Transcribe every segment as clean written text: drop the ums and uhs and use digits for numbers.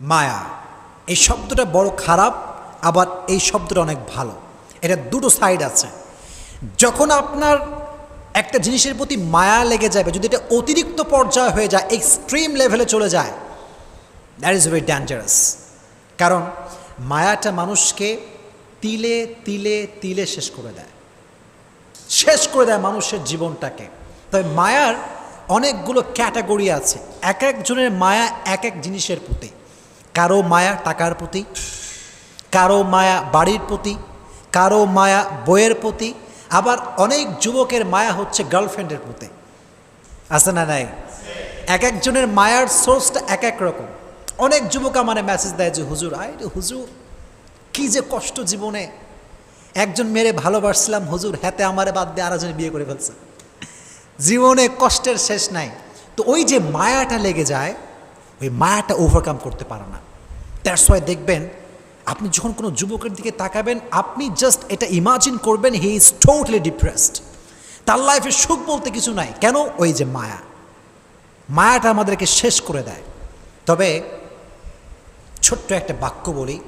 মায়া এই শব্দটা বড় খারাপ, আবার এই শব্দটা অনেক ভালো। এটা দুটো সাইড আছে। যখন আপনার একটা জিনিসের প্রতি মায়া লেগে যাবে, যদি এটা অতিরিক্ত পর্যায়ে হয়ে যায়, এক্সট্রিম লেভেলে চলে যায়, দ্যাট ইজ ভেরি ডেঞ্জারাস। কারণ মায়াটা মানুষকে তিলে তিলে তিলে শেষ করে দেয় মানুষের জীবনটাকে। তবে মায়ার অনেকগুলো ক্যাটাগরি আছে। এক একজনের মায়া এক এক জিনিসের প্রতি। কারো মায়া টাকার প্রতি, কারো মায়া বাড়ির প্রতি, কারো মায়া বইয়ের প্রতি, আবার অনেক যুবকের মায়া হচ্ছে গার্লফ্রেন্ডের প্রতি। আছে না নাই? এক একজনের মায়ার সোর্সটা এক এক রকম। অনেক যুবক আমারে মেসেজ দেয় যে হুজুর, হুজুর কি যে কষ্ট জীবনে, একজন মেয়েরে ভালোবাসছিলাম হুজুর, হাতে আমারে বাদ দিয়ে আরেকজনে বিয়ে করে ফেলছে, জীবনে কষ্টের শেষ নাই। তো ওই যে মায়াটা লেগে যায়, ওই মায়াটা ওভারকাম করতে পারে না। দ্যাটস ওয়াই দেখবেন আপনি যখন কোনো যুবকের দিকে তাকাবেন, আপনি জাস্ট এটা ইমাজিন করবেন হি ইজ টোটালি ডিপ্রেসড, তার লাইফে সুখ বলতে কিছু নাই। কেন? ওই যে মায়াটা আমাদেরকে শেষ করে দেয়। তবে ছোট্ট একটা বাক্য বলি।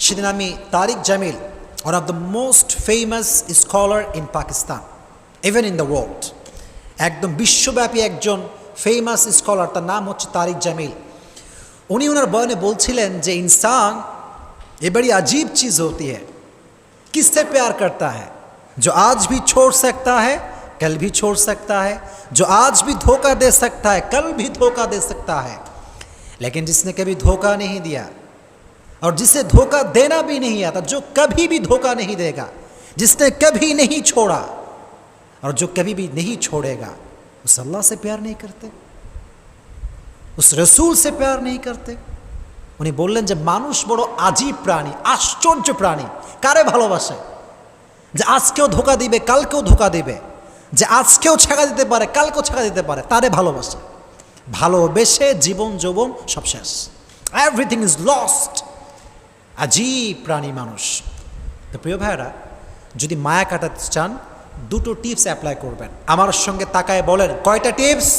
সেদিন আমি Tariq Jamil, one of the most famous scholar in Pakistan, even in the world, একদম বিশ্বব্যাপী একজন ফেমাস স্কলার, তার নাম হচ্ছে তারিক জামিল। উনি ওনার বয়ানে বলছিলেন যে इंसान ये बड़ी अजीब चीज़ होती है, किससे प्यार करता है, जो आज भी छोड़ सकता है कल भी छोड़ सकता है, जो आज भी धोखा दे सकता है कल भी धोखा दे सकता है, लेकिन जिसने कभी धोखा नहीं दिया और जिसे धोखा देना भी नहीं आता, जो कभी भी धोखा नहीं देगा, जिसने कभी नहीं छोड़ा और जो कभी भी नहीं छोड़ेगा, उस अल्लाह से प्यार नहीं करते, उस रसूल से प्यार नहीं करते। উনি বললেন যে মানুষ বড় আজীব প্রাণী, আশ্চর্য প্রাণী। কারে ভালোবাসে? যে আজকেও ধোকা দিবে কালকেও ধোকা দিবে, যে আজকেও ছাকা দিতে পারে কালকেও ছাকা দিতে পারে, তারে ভালোবাসে। ভালোবেসে জীবন যৌবন সব শেষ, এভরিথিং ইজ লস্ট। আজীব প্রাণী মানুষ। তো প্রিয় ভাইরা, যদি মায়া কাটাতে চান, দুটো টিপস অ্যাপ্লাই করবেন। আমার সঙ্গে তাকায় বলেন কয়টা টিপস?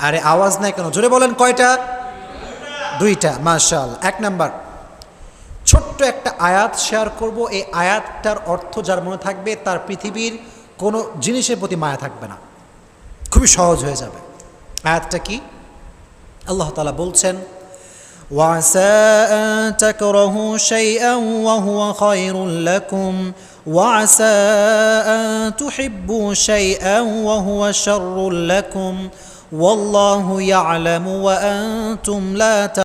আরে আওয়াজ নাই কেন? জোরে বলেন কয়টা? দুইটা। মাশাআল্লাহ। এক নাম্বার, ছোট্ট একটা আয়াত শেয়ার করব। এই আয়াতটার অর্থ যার মনে থাকবে, তার পৃথিবীর কোনো জিনিসের প্রতি মায়া থাকবে না, খুবই সহজ হয়ে যাবে। আয়াতটা কি? আল্লাহ তাআলা বলছেন, ওয়াসা আন তাকরাহু শাইআন ওয়া হুয়া খায়রুল লাকুম ওয়াসা আন তুহিব্বু শাইআন ওয়া হুয়া শাররুল লাকুম ওয়াল্লাহু ইয়ালামু ওয়া আনতুম লা